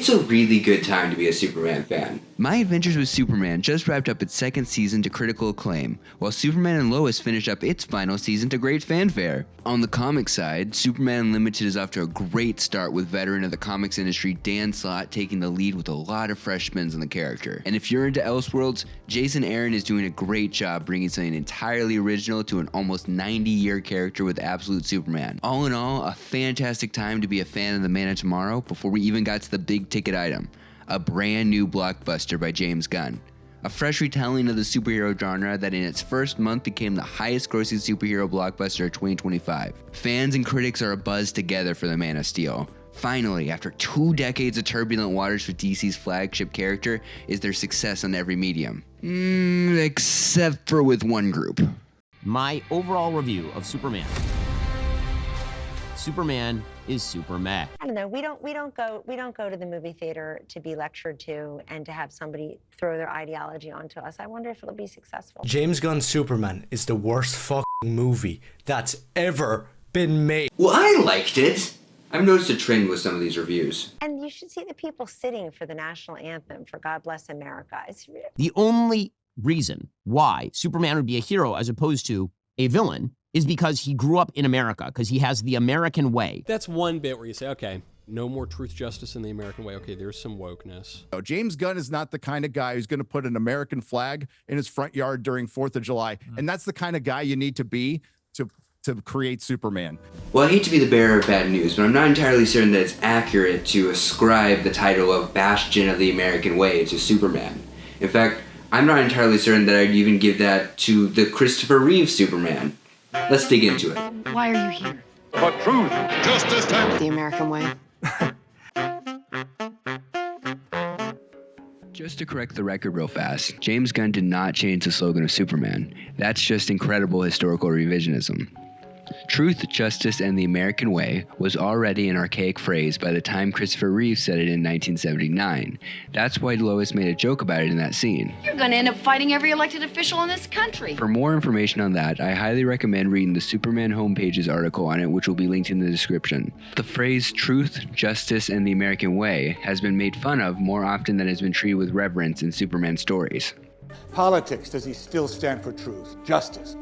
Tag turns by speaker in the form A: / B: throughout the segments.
A: It's a really good time to be a Superman fan.
B: My Adventures with Superman just wrapped up its second season to critical acclaim, while Superman and Lois finished up its final season to great fanfare. On the comic side, Superman Unlimited is off to a great start with veteran of the comics industry Dan Slott taking the lead with a lot of fresh spins on the character. And if you're into Elseworlds, Jason Aaron is doing a great job bringing something entirely original to an almost 90-year character with Absolute Superman. All in all, a fantastic time to be a fan of the Man of Tomorrow before we even got to the big ticket item, a brand new blockbuster by James Gunn. A fresh retelling of the superhero genre that in its first month became the highest grossing superhero blockbuster of 2025. Fans and critics are abuzz together for the Man of Steel. Finally, after 2 decades of turbulent waters for DC's flagship character, is their success on every medium. Except for with one group.
C: My overall review of Superman. Superman is super meh.
D: I don't know. We don't go to the movie theater to be lectured to and to have somebody throw their ideology onto us. I wonder if it'll be successful.
E: James Gunn's Superman is the worst fucking movie that's ever been made.
A: Well, I liked it. I've noticed a trend with some of these reviews.
D: And you should see the people sitting for the national anthem for God Bless America.
C: The only reason why Superman would be a hero as opposed to a villain is because he grew up in America, because he has the American way.
F: That's one bit where you say, okay, no more truth, justice, in the American way. Okay, there's some wokeness.
G: James Gunn is not the kind of guy who's going to put an American flag in his front yard during 4th of July. And that's the kind of guy you need to be to create Superman.
A: Well, I hate to be the bearer of bad news, but I'm not entirely certain that it's accurate to ascribe the title of Bastion of the American Way to Superman. In fact, I'm not entirely certain that I'd even give that to the Christopher Reeve Superman. Let's dig into it.
H: Why are you here?
I: For truth, justice, and
H: The American way.
B: Just to correct the record real fast, James Gunn did not change the slogan of Superman. That's just incredible historical revisionism. Truth, justice, and the American way was already an archaic phrase by the time Christopher Reeve said it in 1979. That's why Lois made a joke about it in that scene.
H: You're gonna end up fighting every elected official in this country.
B: For more information on that, I highly recommend reading the Superman Homepages article on it, which will be linked in the description. The phrase truth, justice, and the American way has been made fun of more often than has been treated with reverence in Superman stories.
I: politics, does he still stand for truth, justice,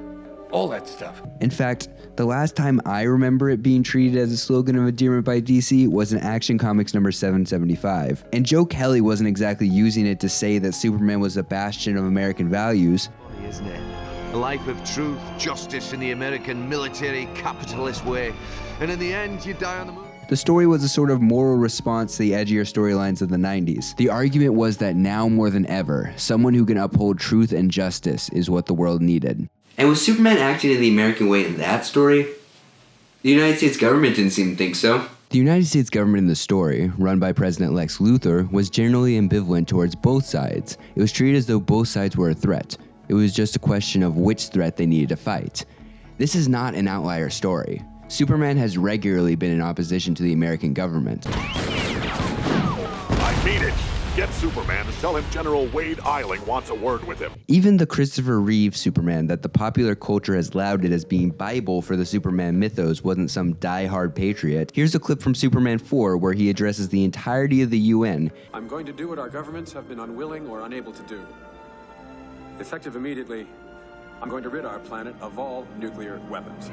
I: all that stuff?
B: In fact, the last time I remember it being treated as a slogan of endearment by DC was in Action Comics number 775. And Joe Kelly wasn't exactly using it to say that Superman was a bastion of American values.
J: Isn't it? A life of truth, justice in the American military capitalist way. And in the end, you die on the moon.
B: The story was a sort of moral response to the edgier storylines of the 90s. The argument was that now more than ever, someone who can uphold truth and justice is what the world needed.
A: And was Superman acting in the American way in that story? The United States government didn't seem to think so.
B: The United States government in the story, run by President Lex Luthor, was generally ambivalent towards both sides. It was treated as though both sides were a threat. It was just a question of which threat they needed to fight. This is not an outlier story. Superman has regularly been in opposition to the American government.
I: I mean it. Get Superman and tell him General Wade Eiling wants a word with him.
B: Even the Christopher Reeve Superman that the popular culture has lauded as being Bible for the Superman mythos wasn't some die-hard patriot. Here's a clip from Superman 4 where he addresses the entirety of the UN.
K: I'm going to do what our governments have been unwilling or unable to do. Effective immediately, I'm going to rid our planet of all nuclear weapons.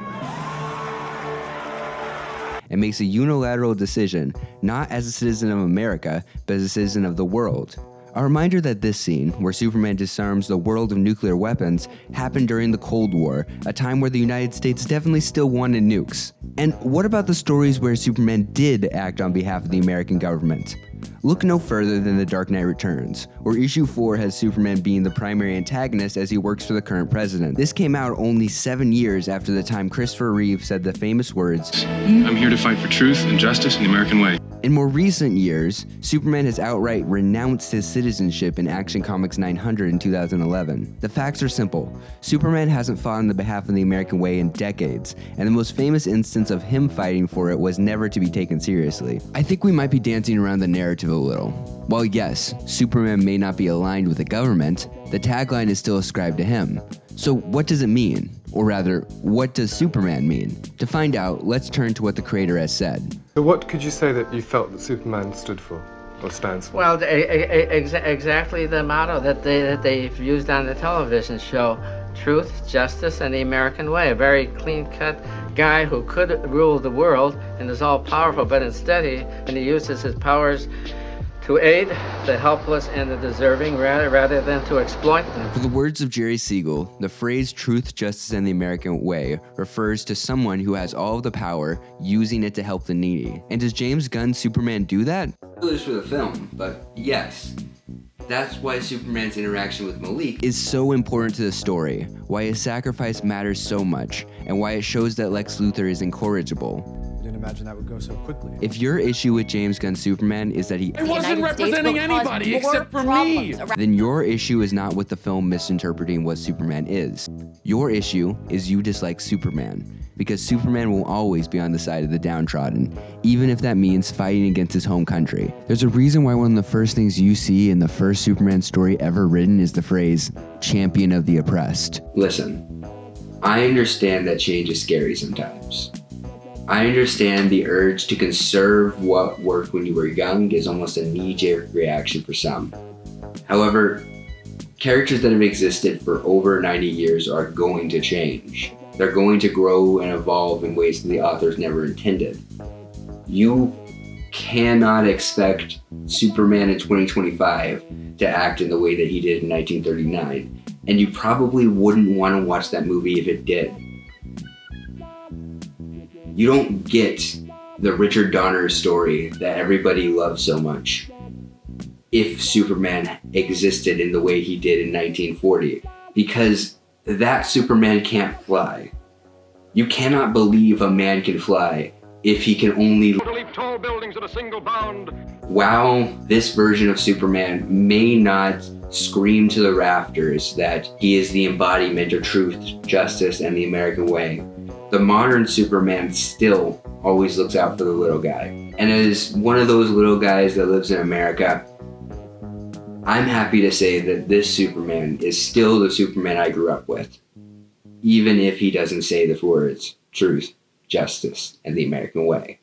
B: And makes a unilateral decision, not as a citizen of America, but as a citizen of the world. A reminder that this scene, where Superman disarms the world of nuclear weapons, happened during the Cold War, a time where the United States definitely still wanted nukes. And what about the stories where Superman did act on behalf of the American government? Look no further than The Dark Knight Returns, where issue 4 has Superman being the primary antagonist as he works for the current president. This came out only 7 years after the time Christopher Reeve said the famous words,
L: "I'm here to fight for truth and justice in the American way."
B: In more recent years, Superman has outright renounced his citizenship in Action Comics 900 in 2011. The facts are simple. Superman hasn't fought on the behalf of the American way in decades, and the most famous instance of him fighting for it was never to be taken seriously. I think we might be dancing around the narrative a little. While yes, Superman may not be aligned with the government, the tagline is still ascribed to him. So what does it mean? Or rather, what does Superman mean? To find out, let's turn to what the creator has said.
M: So what could you say that you felt that Superman stood for? What stance?
N: Well, exactly the motto that they've used on the television show: truth, justice, and the American way. A very clean-cut guy who could rule the world and is all-powerful, but instead he uses his powers to aid the helpless and the deserving rather than to exploit them.
B: For the words of Jerry Siegel, the phrase truth, justice, and the American way refers to someone who has all of the power using it to help the needy. And does James Gunn's Superman do that?
A: Spoilers for the film, but yes. That's why Superman's interaction with Malik
B: is so important to the story, why his sacrifice matters so much, and why it shows that Lex Luthor is incorrigible.
O: I didn't imagine that would go so quickly.
B: If your issue with James Gunn's Superman is that he
M: wasn't representing anybody except for me,
B: then your issue is not with the film misinterpreting what Superman is. Your issue is you dislike Superman, because Superman will always be on the side of the downtrodden, even if that means fighting against his home country. There's a reason why one of the first things you see in the first Superman story ever written is the phrase, champion of the oppressed.
A: Listen, I understand that change is scary sometimes. I understand the urge to conserve what worked when you were young is almost a knee-jerk reaction for some. However, characters that have existed for over 90 years are going to change. They're going to grow and evolve in ways that the authors never intended. You cannot expect Superman in 2025 to act in the way that he did in 1939, and you probably wouldn't want to watch that movie if it did. You don't get the Richard Donner story that everybody loves so much if Superman existed in the way he did in 1940, because that Superman can't fly. You cannot believe a man can fly if he can only
P: leap tall buildings at a single bound.
A: While this version of Superman may not scream to the rafters that he is the embodiment of truth, justice, and the American way, the modern Superman still always looks out for the little guy. And as one of those little guys that lives in America, I'm happy to say that this Superman is still the Superman I grew up with, even if he doesn't say the words truth, justice, and the American way.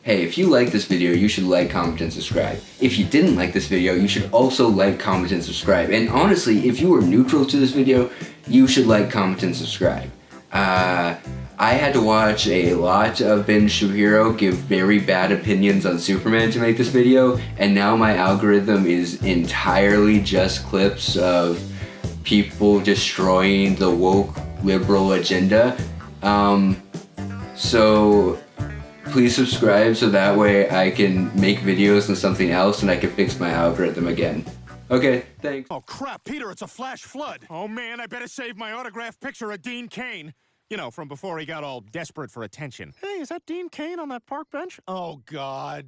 A: Hey, if you like this video, you should like, comment, and subscribe. If you didn't like this video, you should also like, comment, and subscribe. And honestly, if you were neutral to this video, you should like, comment, and subscribe. I had to watch a lot of Ben Shapiro give very bad opinions on Superman to make this video, and now my algorithm is entirely just clips of people destroying the woke liberal agenda. So please subscribe so that way I can make videos on something else and I can fix my algorithm again. Okay, thanks.
I: Oh crap, Peter, it's a flash flood. Oh man, I better save my autographed picture of Dean Cain. You know, from before he got all desperate for attention. Hey, is that Dean Cain on that park bench? Oh, God.